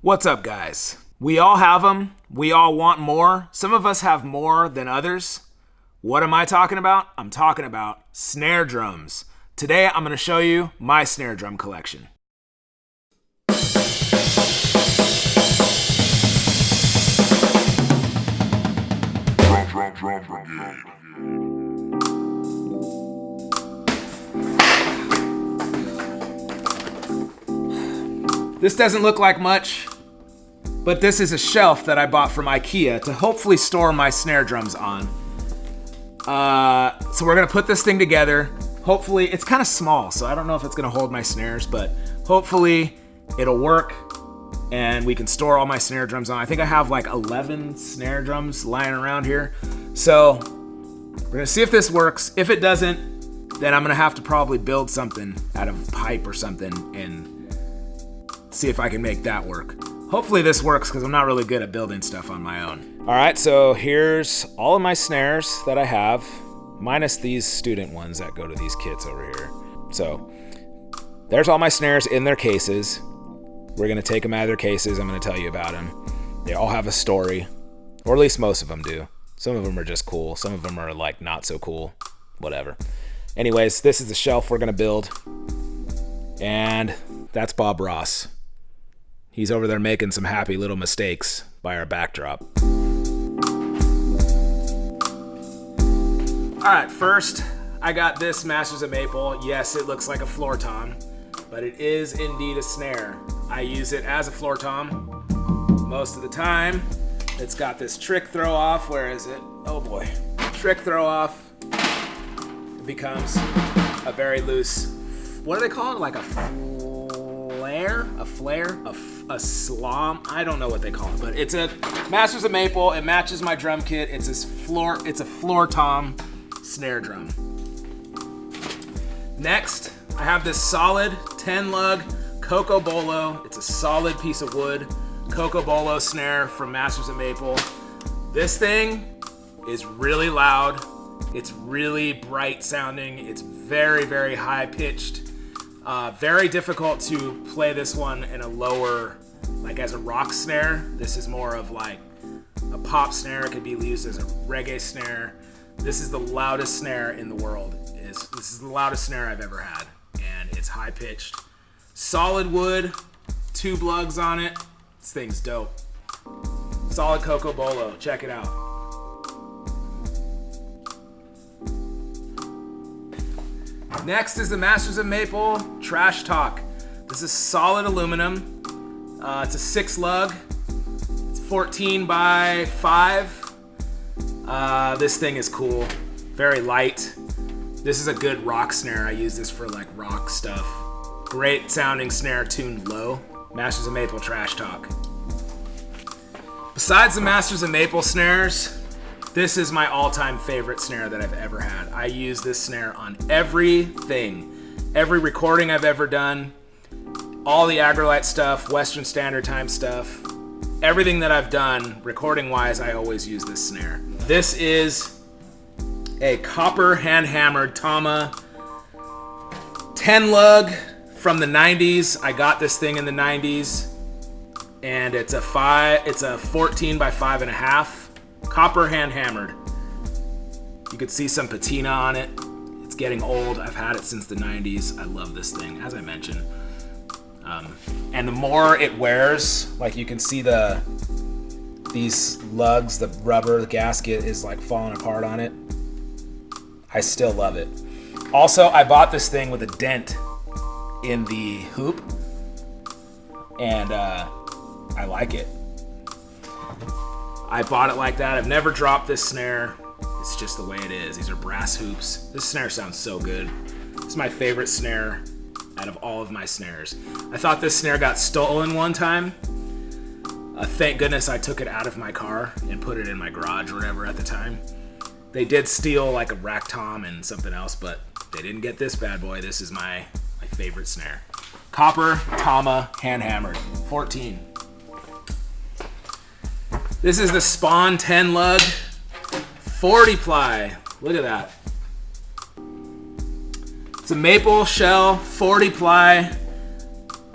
What's up, guys? We all have them. We all want more. Some of us have more than others. What am I talking about? I'm talking about snare drums. Today, I'm going to show you my snare drum collection. Drum Brigade. This doesn't look like much, but this is a shelf that I bought from Ikea to hopefully store my snare drums on. So we're gonna put this thing together. Hopefully, it's kind of small, so I don't know if it's gonna hold my snares, but hopefully it'll work and we can store all my snare drums on. I think I have like 11 snare drums lying around here. So we're gonna see if this works. If it doesn't, then I'm gonna have to probably build something out of pipe or something and see if I can make that work. Hopefully this works because I'm not really good at building stuff on my own. All right, so here's all of my snares that I have, minus these student ones that go to these kits over here. So there's all my snares in their cases. We're gonna take them out of their cases. I'm gonna tell you about them. They all have a story, or at least most of them do. Some of them are just cool. Some of them are like not so cool, whatever. Anyways, this is the shelf we're gonna build. And that's Bob Ross. He's over there making some happy little mistakes by our backdrop. All right, first, I got this Masters of Maple. Yes, it looks like a floor tom, but it is indeed a snare. I use it as a floor tom most of the time. It's got this trick throw off. Where is it? Oh boy. Trick throw off. It becomes a very loose, what do they call it? Like a flare? A flare? A slom? I don't know what they call it, but it's a Masters of Maple. It matches my drum kit. It's a floor tom snare drum. Next, I have this solid 10 lug cocobolo. It's a solid piece of wood cocobolo snare from Masters of Maple. This thing is really loud. It's really bright sounding. It's very, very high pitched. Very difficult to play this one in a lower, like as a rock snare. This is more of like a pop snare. It could be used as a reggae snare. This is the loudest snare in the world. This is the loudest snare I've ever had, and it's high pitched. Solid wood, tube lugs on it. This thing's dope. Solid cocobolo. Check it out. Next is the Masters of Maple Trashtalk. This is solid aluminum. It's a 6 lug. It's 14 by 5. This thing is cool. Very light. This is a good rock snare. I use this for like rock stuff. Great sounding snare tuned low. Masters of Maple Trashtalk. Besides the Masters of Maple snares, this is my all-time favorite snare that I've ever had. I use this snare on everything. Every recording I've ever done, all the Agrolite stuff, Western Standard Time stuff, everything that I've done, recording-wise, I always use this snare. This is a copper hand-hammered Tama 10 lug from the 90s. I got this thing in the 90s, and it's a 14 by 5.5. Copper hand hammered. You could see some patina on it. It's getting old. I've had it since the 90s. I love this thing, as I mentioned. And the more it wears, like you can see these lugs, the rubber, the gasket is like falling apart on it. I still love it. Also, I bought this thing with a dent in the hoop, and I like it. I bought it like that. I've never dropped this snare. It's just the way it is. These are brass hoops. This snare sounds so good. It's my favorite snare out of all of my snares. I thought this snare got stolen one time. Thank goodness I took it out of my car and put it in my garage or whatever at the time. They did steal like a rack tom and something else, but they didn't get this bad boy. This is my favorite snare. Copper, Tama, hand hammered, 14. This is the Spaun 10 lug, 40 ply. Look at that. It's a maple shell, 40 ply,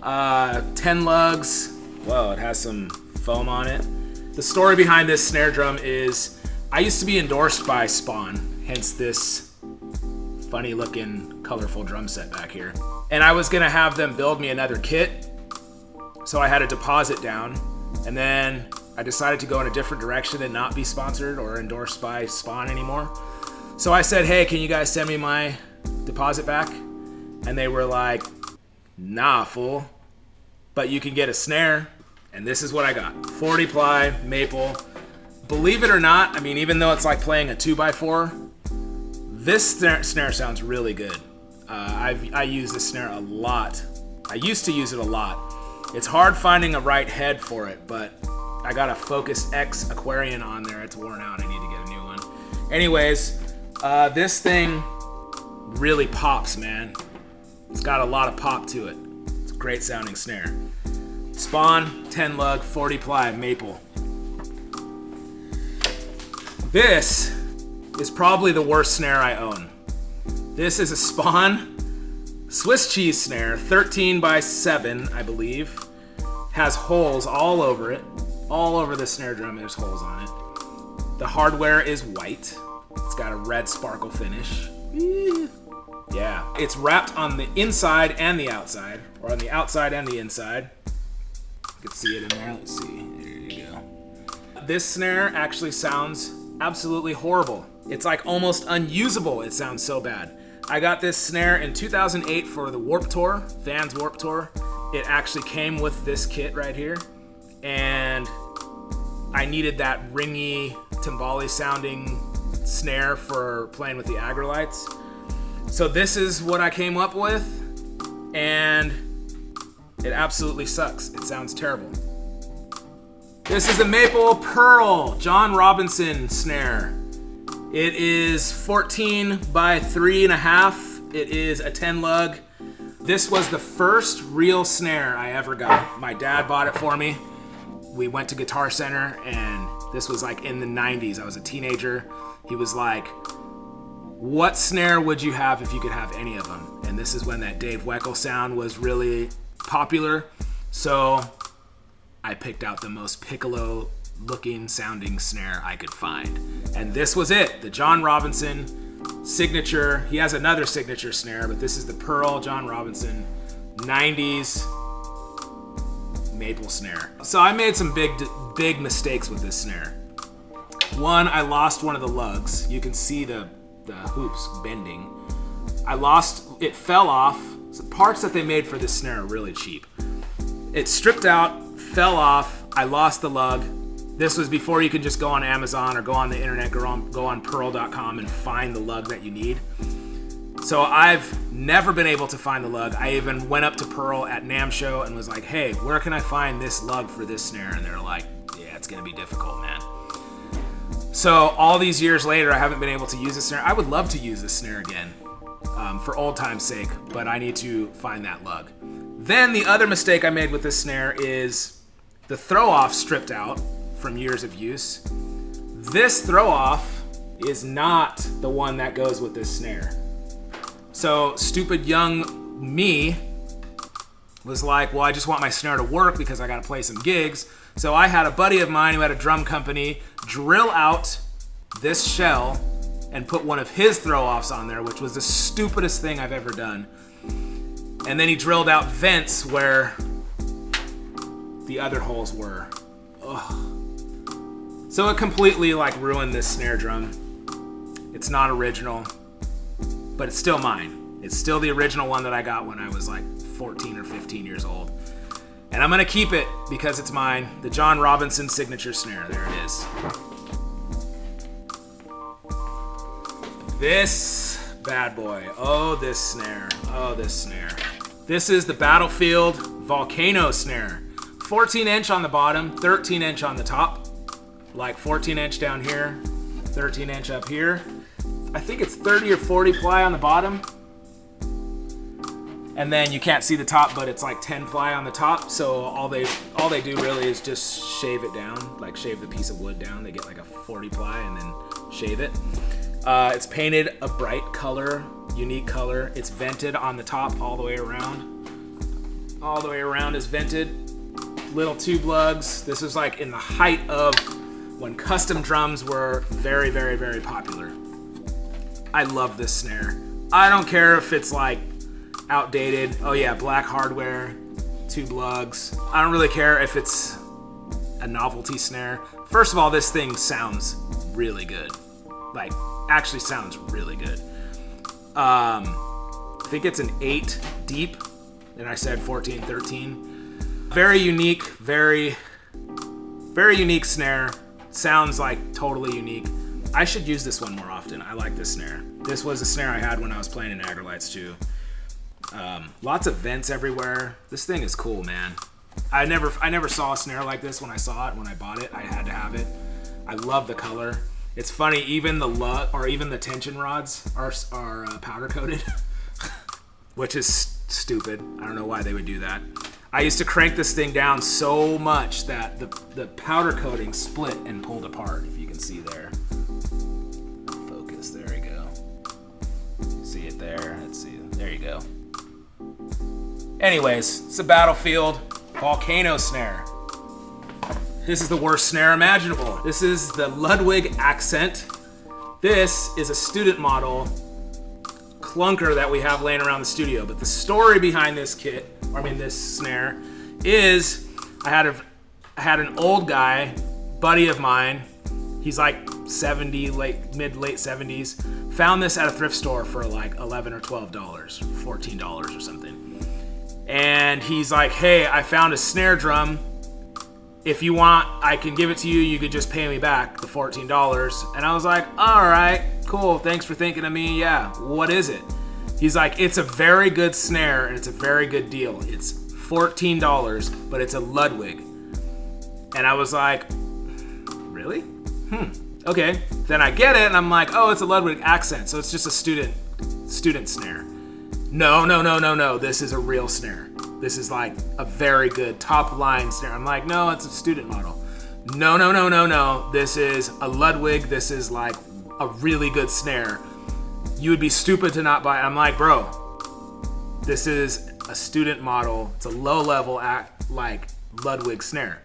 10 lugs. Whoa, it has some foam on it. The story behind this snare drum is I used to be endorsed by Spaun, hence this funny looking colorful drum set back here. And I was gonna have them build me another kit, so I had a deposit down, and then I decided to go in a different direction and not be sponsored or endorsed by Spaun anymore. So I said, hey, can you guys send me my deposit back? And they were like, nah, fool, but you can get a snare. And this is what I got. 40 ply maple. Believe it or not, I mean, even though it's like playing a 2x4, this snare sounds really good. I use this snare a lot. I used to use it a lot. It's hard finding a right head for it, but I got a Focus X Aquarian on there. It's worn out. I need to get a new one. Anyways, this thing really pops, man. It's got a lot of pop to it. It's a great sounding snare. Spaun 10 lug 40 ply maple. This is probably the worst snare I own. This is a Spaun Swiss cheese snare, 13 by 7, I believe. Has holes all over it. All over the snare drum, there's holes on it. The hardware is white. It's got a red sparkle finish. Yeah, it's wrapped on the inside and the outside, or on the outside and the inside. You can see it in there. Let's see. There you go. This snare actually sounds absolutely horrible. It's like almost unusable. It sounds so bad. I got this snare in 2008 for the Warped Tour, Vans Warped Tour. It actually came with this kit right here, and I needed that ringy, timbali sounding snare for playing with the Agrolites. So this is what I came up with, and it absolutely sucks. It sounds terrible. This is a Maple Pearl John Robinson snare. It is 14 by 3.5. It is a 10 lug. This was the first real snare I ever got. My dad bought it for me. We went to Guitar Center, and this was like in the 90s. I was a teenager. He was like, what snare would you have if you could have any of them? And this is when that Dave Weckl sound was really popular. So I picked out the most piccolo looking sounding snare I could find. And this was it, the John Robinson signature. He has another signature snare, but this is the Pearl John Robinson 90s maple snare. So I made some big mistakes with this snare. One, I lost one of the lugs. You can see the hoops bending. It fell off. So parts that they made for this snare are really cheap. It stripped out, fell off. I lost the lug. This was before you could just go on Amazon or go on the internet, go on pearl.com and find the lug that you need. So I've never been able to find the lug. I even went up to Pearl at NAMM show and was like, hey, where can I find this lug for this snare? And they're like, yeah, it's gonna be difficult, man. So all these years later, I haven't been able to use this snare. I would love to use this snare again for old time's sake, but I need to find that lug. Then the other mistake I made with this snare is the throw off stripped out from years of use. This throw off is not the one that goes with this snare. So stupid young me was like, well, I just want my snare to work because I gotta play some gigs. So I had a buddy of mine who had a drum company drill out this shell and put one of his throw-offs on there, which was the stupidest thing I've ever done. And then he drilled out vents where the other holes were. Ugh. So it completely like ruined this snare drum. It's not original, but it's still mine. It's still the original one that I got when I was like 14 or 15 years old. And I'm gonna keep it because it's mine. The John Robinson signature snare, there it is. This bad boy, oh this snare, oh this snare. This is the Battlefield Volcano snare. 14 inch on the bottom, 13 inch on the top. Like 14 inch down here, 13 inch up here. I think it's 30 or 40 ply on the bottom. And then you can't see the top, but it's like 10 ply on the top. So all they do really is just shave it down, like shave the piece of wood down. They get like a 40 ply and then shave it. It's painted a bright color, unique color. It's vented on the top all the way around. All the way around is vented. little tube lugs. This was like in the height of when custom drums were very, very, very popular. I love this snare. I don't care if it's like outdated. Oh yeah, black hardware, tube lugs. I don't really care if it's a novelty snare. First of all, this thing sounds really good. Like, actually sounds really good. I think it's an 8 deep, and I said 14, 13. Very unique, very, very unique snare. Sounds like totally unique. I should use this one more often. I like this snare. This was a snare I had when I was playing in Agrolites too. Lots of vents everywhere. This thing is cool, man. I never saw a snare like this when I saw it. When I bought it, I had to have it. I love the color. It's funny, even the lug or even the tension rods are powder coated, which is stupid. I don't know why they would do that. I used to crank this thing down so much that the powder coating split and pulled apart. If you can see there. Focus. There we go. See it there. Let's see. There you go. Anyways, it's a Battlefield Volcano snare. This is the worst snare imaginable. This is the Ludwig Accent. This is a student model clunker that we have laying around the studio. But the story behind this this snare is I had an old guy, buddy of mine. He's like 70, mid-late 70s. Found this at a thrift store for like $11 or $12, $14 or something. And he's like, hey, I found a snare drum. If you want, I can give it to you. You could just pay me back the $14. And I was like, all right, cool. Thanks for thinking of me. Yeah, what is it? He's like, it's a very good snare and it's a very good deal. It's $14, but it's a Ludwig. And I was like, really? Okay. Then I get it and I'm like, oh, it's a Ludwig Accent. So it's just a student snare. No. This is a real snare. This is like a very good top line snare. I'm like, no, it's a student model. No. This is a Ludwig. This is like a really good snare. You would be stupid to not buy it. I'm like, bro, this is a student model. It's a low level like Ludwig snare.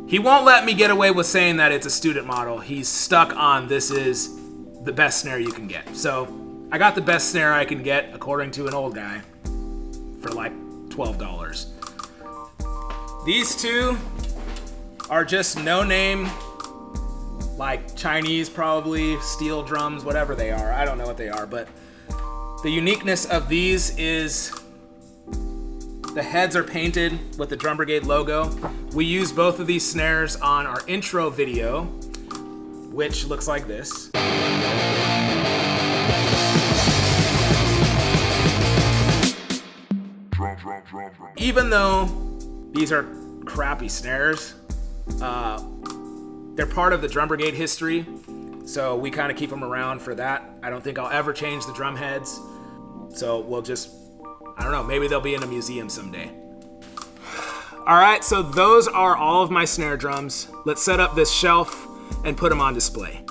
He won't let me get away with saying that it's a student model. He's stuck on this is the best snare you can get. So I got the best snare I can get according to an old guy for like $12. These two are just no name, like Chinese probably, steel drums, whatever they are. I don't know what they are, but the uniqueness of these is the heads are painted with the Drum Brigade logo. We use both of these snares on our intro video, which looks like this. Even though these are crappy snares, they're part of the Drum Brigade history, so we kind of keep them around for that. I don't think I'll ever change the drum heads, so we'll just, I don't know, maybe they'll be in a museum someday. All right, so those are all of my snare drums. Let's set up this shelf and put them on display.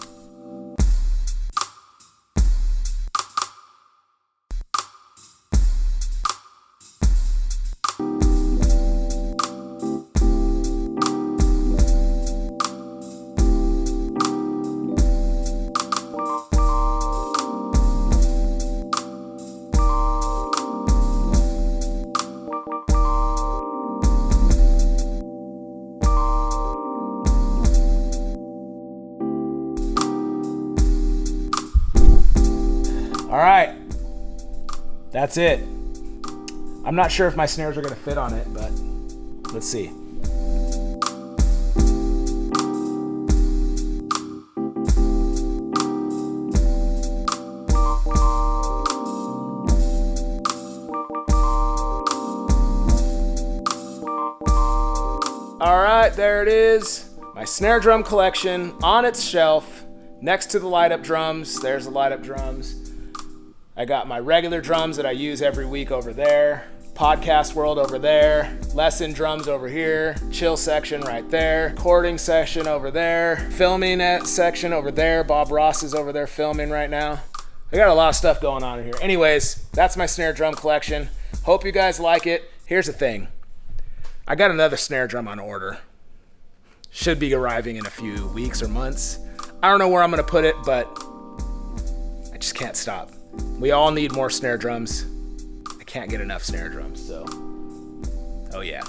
All right, that's it. I'm not sure if my snares are gonna fit on it, but let's see. All right, there it is. My snare drum collection on its shelf next to the light up drums. There's the light up drums. I got my regular drums that I use every week over there, podcast world over there, lesson drums over here, chill section right there, recording section over there, filming section over there. Bob Ross is over there filming right now. I got a lot of stuff going on in here. Anyways, that's my snare drum collection. Hope you guys like it. Here's the thing. I got another snare drum on order. Should be arriving in a few weeks or months. I don't know where I'm gonna put it, but I just can't stop. We all need more snare drums. I can't get enough snare drums, so. Oh yeah.